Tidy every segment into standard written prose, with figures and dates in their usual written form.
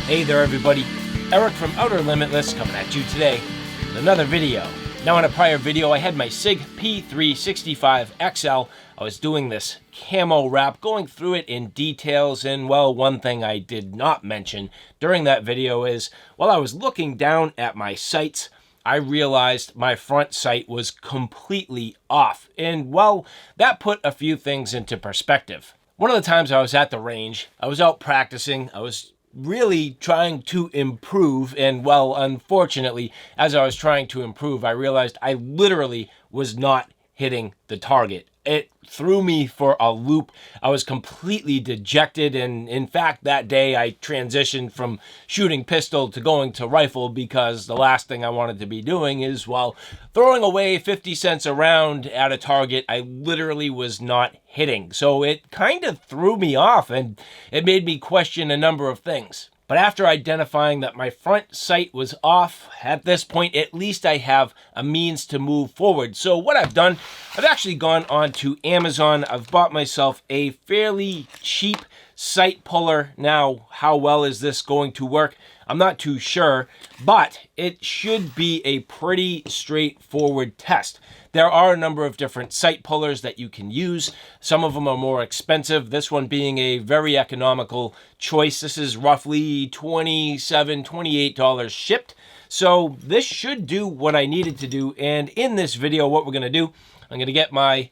Hey there everybody, Eric from Outer Limitless coming at you today with another video. Now in a prior video I had my SIG P365XL. I was doing this camo wrap, going through it in details, and well, one thing I did not mention during that video is while I was looking down at my sights, I realized my front sight was completely off, and well, that put a few things into perspective. One of the times I was at the range, I was out practicing, I was really trying to improve, and well, unfortunately, as I was trying to improve, I realized I literally was not hitting the target. It threw me for a loop. I was completely dejected, and in fact, that day I transitioned from shooting pistol to going to rifle because the last thing I wanted to be doing is, well, throwing away 50 cents a round at a target I literally was not hitting. So it kind of threw me off, and it made me question a number of things. But after identifying that my front sight was off, at this point, at least I have a means to move forward. So what I've done, I've actually gone on to Amazon. I've bought myself a fairly cheap sight puller. Now, how well is this going to work? I'm not too sure, but it should be a pretty straightforward test. There are a number of different sight pullers that you can use. Some of them are more expensive, this one being a very economical choice. This is roughly $27, $28 shipped. So this should do what I needed to do. And in this video, what we're gonna do, I'm gonna get my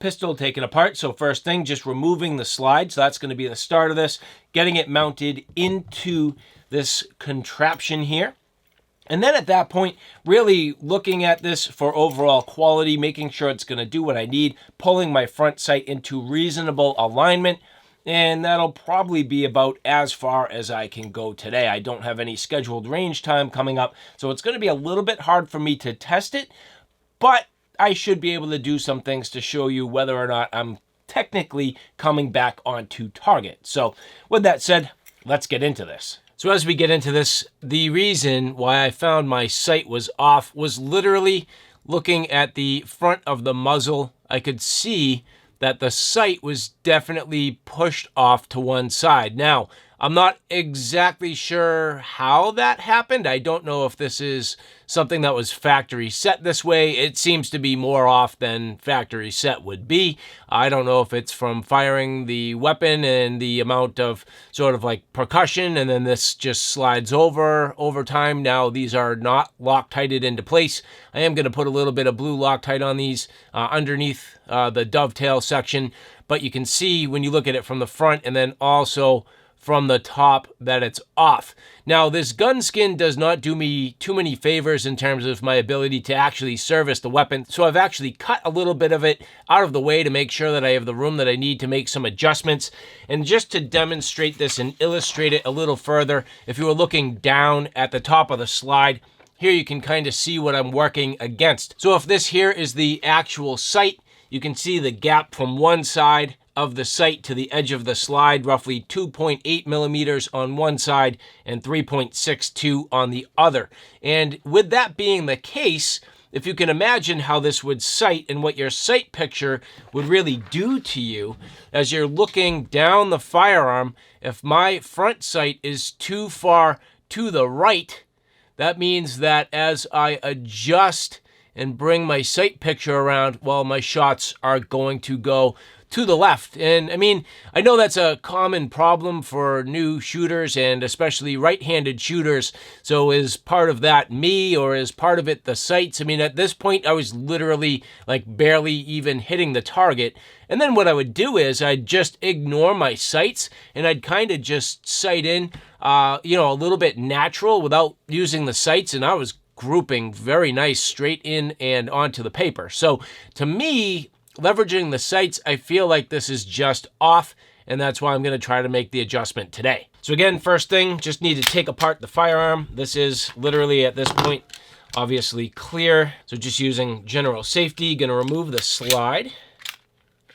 pistol taken apart. So first thing, just removing the slide. So that's gonna be the start of this, getting it mounted into this contraption here. And then at that point, really looking at this for overall quality, making sure it's going to do what I need, pulling my front sight into reasonable alignment, and that'll probably be about as far as I can go today. I don't have any scheduled range time coming up, so it's going to be a little bit hard for me to test it, but I should be able to do some things to show you whether or not I'm technically coming back onto target. So with that said, let's get into this. So as we get into this, the reason why I found my sight was off was literally looking at the front of the muzzle. I could see that the sight was definitely pushed off to one side. Now, I'm not exactly sure how that happened. I don't know if this is something that was factory set this way. It seems to be more off than factory set would be. I don't know if it's from firing the weapon and the amount of sort of like percussion, and then this just slides over time. Now, these are not Loctited into place. I am going to put a little bit of blue Loctite on these underneath the dovetail section, but you can see when you look at it from the front and then also from the top that it's off. Now, this gun skin does not do me too many favors in terms of my ability to actually service the weapon, so I've actually cut a little bit of it out of the way to make sure that I have the room that I need to make some adjustments. And just to demonstrate this and illustrate it a little further, if you were looking down at the top of the slide, here you can kind of see what I'm working against. So if this here is the actual sight, you can see the gap from one side of the sight to the edge of the slide, roughly 2.8 millimeters on one side and 3.62 on the other. And with that being the case, if you can imagine how this would sight and what your sight picture would really do to you as you're looking down the firearm, if my front sight is too far to the right, that means that as I adjust and bring my sight picture around, well, my shots are going to go to the left. And I mean, I know that's a common problem for new shooters and especially right-handed shooters. So is part of that me, or is part of it the sights? I mean, at this point, I was literally like barely even hitting the target. And then what I would do is I'd just ignore my sights and I'd kind of just sight in, a little bit natural without using the sights. And I was grouping very nice straight in and onto the paper. So to me, leveraging the sights, I feel like this is just off, and that's why I'm going to try to make the adjustment today. So again, first thing, just need to take apart the firearm. This is literally at this point, obviously clear. So just using general safety, going to remove the slide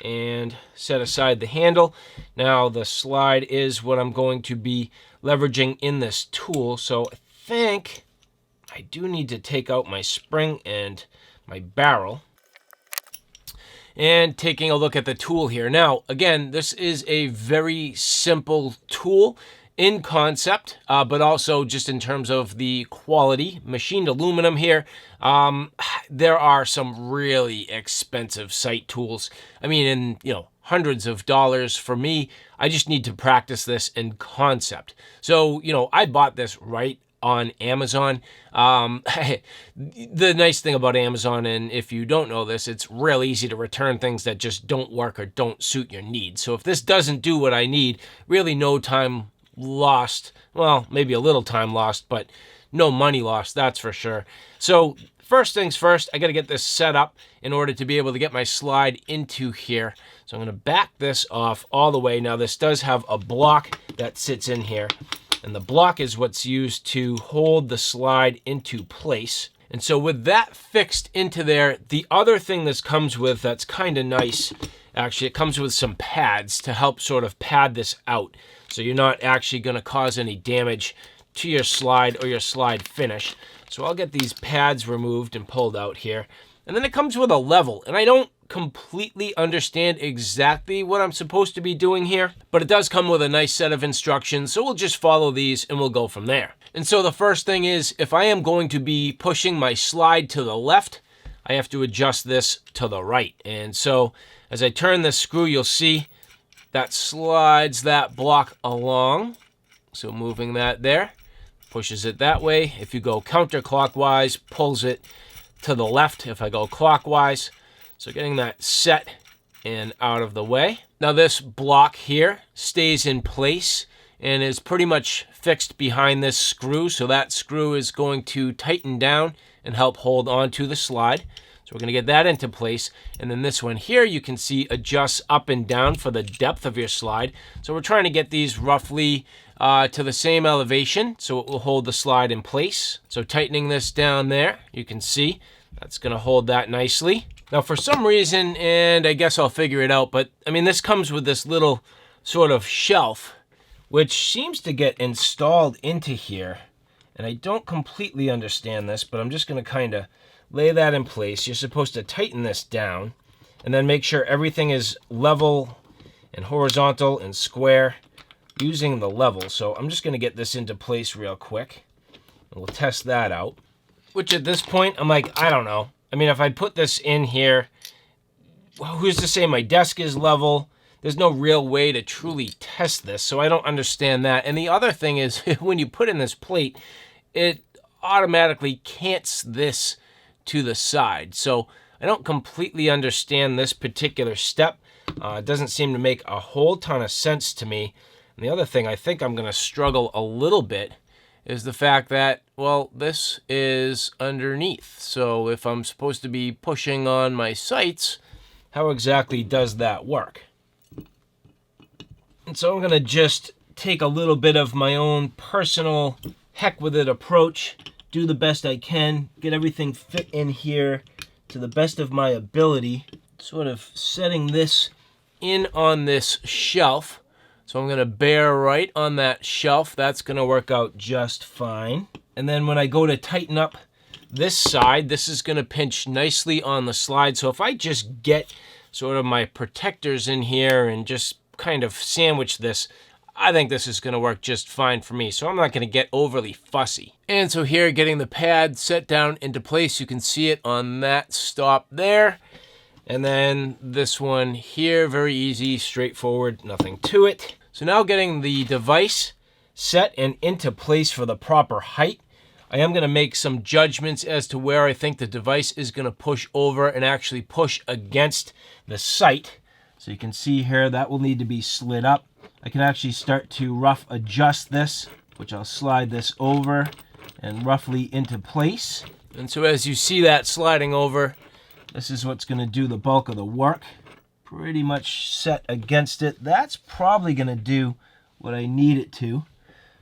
and set aside the handle. Now the slide is what I'm going to be leveraging in this tool. So I think I do need to take out my spring and my barrel. And taking a look at the tool here. Now, again, this is a very simple tool. in concept, but also just in terms of the quality. Machined aluminum here. There are some really expensive sight tools. I mean, hundreds of dollars. For me, I just need to practice this in concept. So, I bought this right on Amazon. The nice thing about Amazon, and if you don't know this, it's real easy to return things that just don't work or don't suit your needs. So if this doesn't do what I need, really no time lost. Well, maybe a little time lost, but no money lost, that's for sure. So first things first, I got to get this set up in order to be able to get my slide into here. So I'm going to back this off all the way. Now this does have a block that sits in here, and the block is what's used to hold the slide into place. And so with that fixed into there, the other thing this comes with that's kind of nice, actually, it comes with some pads to help sort of pad this out. So you're not actually going to cause any damage to your slide or your slide finish. So I'll get these pads removed and pulled out here. And then it comes with a level, and I don't completely understand exactly what I'm supposed to be doing here, but it does come with a nice set of instructions, so we'll just follow these and we'll go from there. And so the first thing is, if I am going to be pushing my slide to the left, I have to adjust this to the right. And so as I turn this screw, you'll see that slides that block along. So moving that there, pushes it that way. If you go counterclockwise, pulls it to the left if I go clockwise. So getting that set and out of the way. Now this block here stays in place and is pretty much fixed behind this screw. So that screw is going to tighten down and help hold onto the slide. So we're going to get that into place. And then this one here, you can see adjusts up and down for the depth of your slide. So we're trying to get these roughly to the same elevation, so it will hold the slide in place. So tightening this down there, you can see that's going to hold that nicely. Now for some reason, and I guess I'll figure it out, but I mean, this comes with this little sort of shelf, which seems to get installed into here. And I don't completely understand this, but I'm just going to kind of lay that in place. You're supposed to tighten this down and then make sure everything is level and horizontal and square using the level. So I'm just going to get this into place real quick. And we'll test that out. Which at this point, I'm like, I don't know. I mean, if I put this in here, well, who's to say my desk is level? There's no real way to truly test this, so I don't understand that. And the other thing is, when you put in this plate, it automatically cants this to the side. So I don't completely understand this particular step. It doesn't seem to make a whole ton of sense to me. And the other thing I think I'm going to struggle a little bit is the fact that, well, this is underneath. So if I'm supposed to be pushing on my sights, how exactly does that work? And so I'm going to just take a little bit of my own personal heck with it approach, do the best I can, get everything fit in here to the best of my ability, sort of setting this in on this shelf. So I'm going to bear right on that shelf. That's going to work out just fine. And then when I go to tighten up this side, this is going to pinch nicely on the slide. So if I just get sort of my protectors in here and just kind of sandwich this, I think this is going to work just fine for me. So I'm not going to get overly fussy. And so here, getting the pad set down into place, you can see it on that stop there. And then this one here, very easy, straightforward, nothing to it. So now getting the device set and into place for the proper height, I am going to make some judgments as to where I think the device is going to push over and actually push against the sight. So you can see here that will need to be slid up. I can actually start to rough adjust this, which I'll slide this over and roughly into place. And so as you see that sliding over, this is what's going to do the bulk of the work. Pretty much set against it. That's probably going to do what I need it to.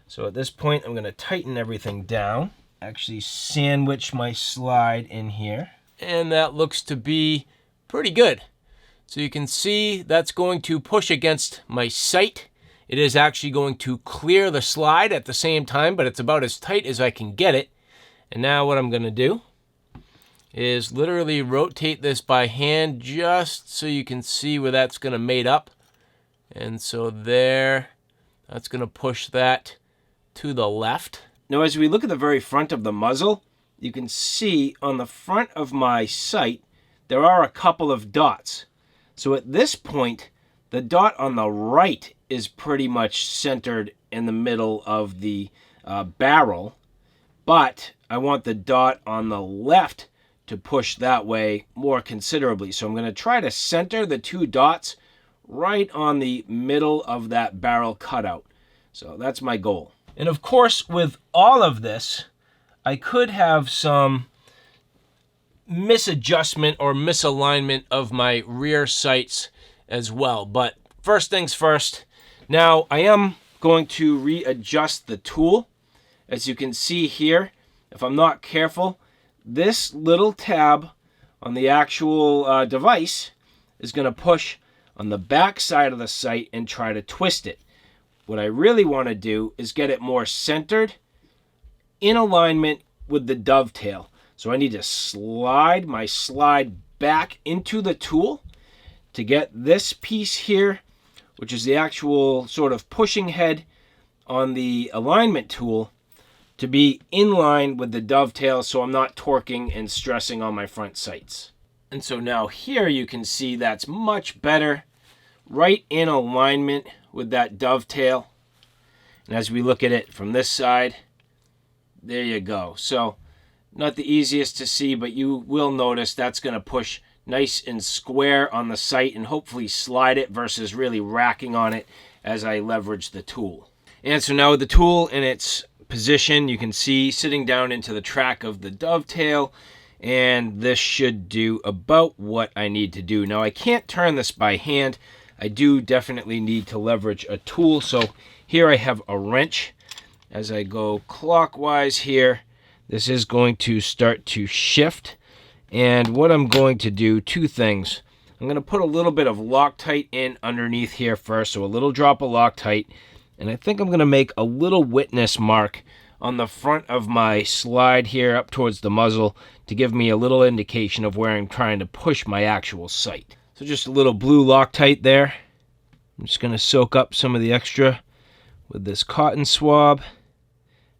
So at this point, I'm going to tighten everything down. Actually sandwich my slide in here. And that looks to be pretty good. So you can see that's going to push against my sight. It is actually going to clear the slide at the same time, but it's about as tight as I can get it. And now what I'm going to do is literally rotate this by hand just so you can see where that's going to mate up. And so there, That's going to push that to the left. Now, as we look at the very front of the muzzle, you can see on the front of my sight, there are a couple of dots. So at this point, the dot on the right is pretty much centered in the middle of the barrel, but I want the dot on the left to push that way more considerably. So I'm going to try to center the two dots right on the middle of that barrel cutout. So that's my goal. And of course, with all of this, I could have some misadjustment or misalignment of my rear sights as well. But first things first, now I am going to readjust the tool. As you can see here, if I'm not careful, this little tab on the actual device is going to push on the back side of the sight and try to twist it. What I really want to do is get it more centered in alignment with the dovetail. So I need to slide my slide back into the tool to get this piece here, which is the actual sort of pushing head on the alignment tool, to be in line with the dovetail so I'm not torquing and stressing on my front sights. And so now here you can see that's much better, right in alignment with that dovetail. And as we look at it from this side, there you go. So not the easiest to see, but you will notice that's going to push nice and square on the sight and hopefully slide it versus really racking on it as I leverage the tool. And so now with the tool in its position, you can see sitting down into the track of the dovetail, and this should do about what I need to do. Now I can't turn this by hand. I do definitely need to leverage a tool. So here I have a wrench. As I go clockwise here, this is going to start to shift. And what I'm going to do, two things. I'm going to put a little bit of Loctite in underneath here first, so a little drop of Loctite. And I think I'm going to make a little witness mark on the front of my slide here up towards the muzzle to give me a little indication of where I'm trying to push my actual sight. So just a little blue Loctite there. I'm just going to soak up some of the extra with this cotton swab.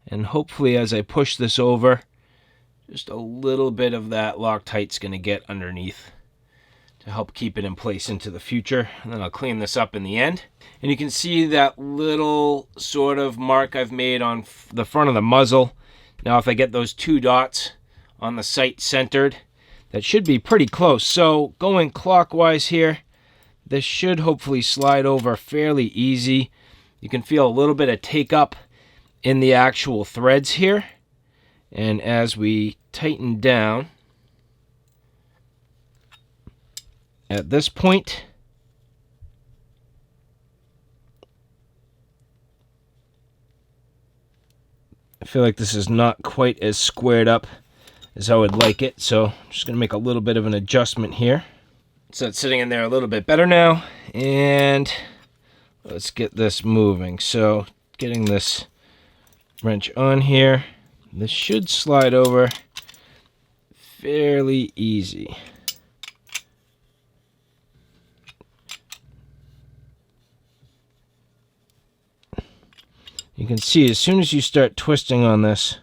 And hopefully as I push this over, just a little bit of that Loctite's going to get underneath to help keep it in place into the future. And then I'll clean this up in the end. And you can see that little sort of mark I've made on the front of the muzzle. Now if I get those two dots on the sight centered, that should be pretty close. So going clockwise here, this should hopefully slide over fairly easy. You can feel a little bit of take up in the actual threads here. And as we tighten down at this point, I feel like this is not quite as squared up as I would like it, so I'm just going to make a little bit of an adjustment here. So it's sitting in there a little bit better now, and let's get this moving. So getting this wrench on here, this should slide over fairly easy. You can see as soon as you start twisting on this,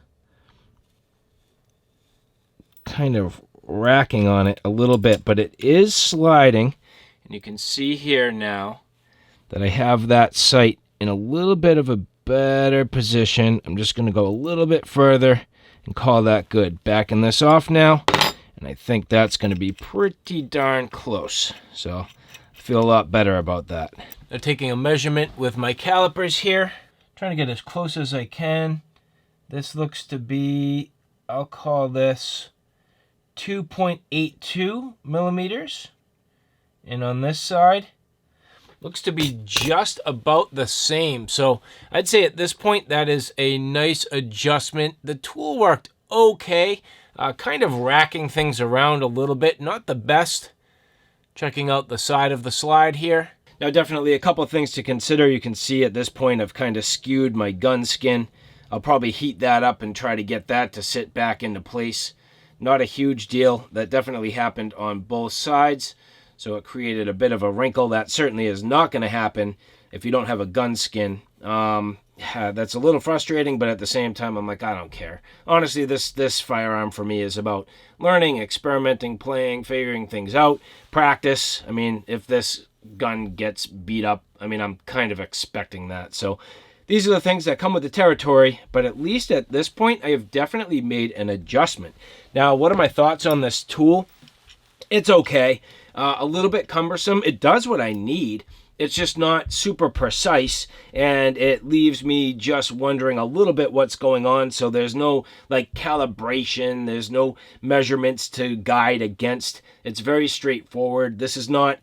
kind of racking on it a little bit, but it is sliding. And you can see here now that I have that sight in a little bit of a better position. I'm just going to go a little bit further and call that good. Backing this off now, and I think that's going to be pretty darn close. So I feel a lot better about that. Now taking a measurement with my calipers here, trying to get as close as I can. This looks to be, I'll call this 2.82 millimeters. And on this side, looks to be just about the same. So I'd say at this point, that is a nice adjustment. The tool worked okay, kind of racking things around a little bit. Not the best. Checking out the side of the slide here. Now definitely a couple things to consider. You can see at this point I've kind of skewed my gun skin. I'll probably heat that up and try to get that to sit back into place. Not a huge deal. That definitely happened on both sides. So it created a bit of a wrinkle. That certainly is not going to happen if you don't have a gun skin. That's a little frustrating, but at the same time, I'm like, I don't care. Honestly, this firearm for me is about learning, experimenting, playing, figuring things out, practice. I mean, if this gun gets beat up, I mean, I'm kind of expecting that. So these are the things that come with the territory, but at least at this point, I have definitely made an adjustment. Now, what are my thoughts on this tool? It's okay. A little bit cumbersome. It does what I need. It's just not super precise, and it leaves me just wondering a little bit what's going on. So there's no like calibration, there's no measurements to guide against. It's very straightforward. This is not,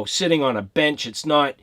sitting on a bench. It's not,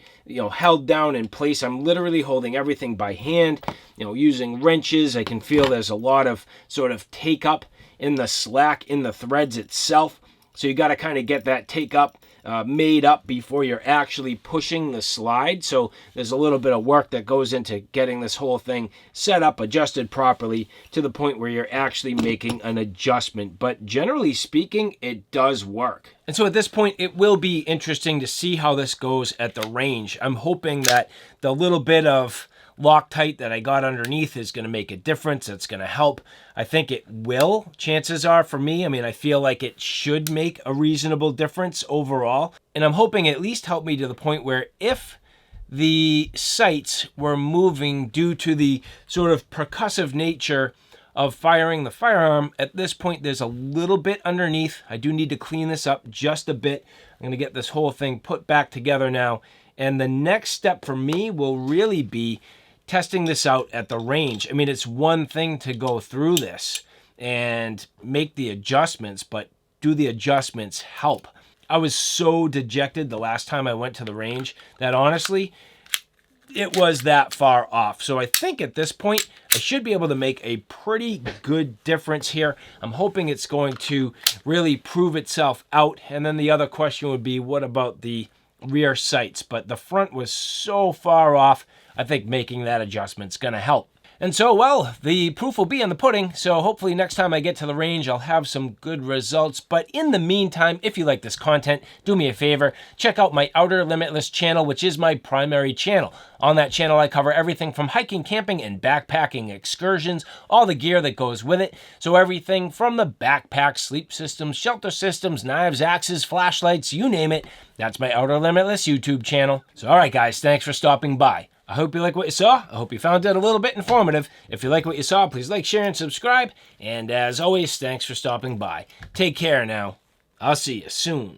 held down in place. I'm literally holding everything by hand, using wrenches. I can feel there's a lot of sort of take up in the slack in the threads itself. So you got to kind of get that take up made up before you're actually pushing the slide. So there's a little bit of work that goes into getting this whole thing set up, adjusted properly to the point where you're actually making an adjustment. But generally speaking, it does work. And so at this point, it will be interesting to see how this goes at the range. I'm hoping that the little bit of Loctite that I got underneath is going to make a difference. It's going to help. I think it will, chances are for me. I mean, I feel like it should make a reasonable difference overall. And I'm hoping at least help me to the point where if the sights were moving due to the sort of percussive nature of firing the firearm, at this point there's a little bit underneath. I do need to clean this up just a bit. I'm going to get this whole thing put back together now. And the next step for me will really be testing this out at the range. I mean, it's one thing to go through this and make the adjustments, but do the adjustments help? I was so dejected the last time I went to the range that honestly, it was that far off. So I think at this point, I should be able to make a pretty good difference here. I'm hoping it's going to really prove itself out. And then the other question would be, what about the rear sights? But the front was so far off, I think making that adjustment's going to help. And so, well, the proof will be in the pudding, so hopefully next time I get to the range, I'll have some good results. But in the meantime, if you like this content, do me a favor, check out my Outer Limitless channel, which is my primary channel. On that channel, I cover everything from hiking, camping, and backpacking excursions, all the gear that goes with it. So everything from the backpack, sleep systems, shelter systems, knives, axes, flashlights, you name it, that's my Outer Limitless YouTube channel. So all right, guys, thanks for stopping by. I hope you like what you saw. I hope you found it a little bit informative. If you like what you saw, please like, share, and subscribe. And as always, thanks for stopping by. Take care now. I'll see you soon.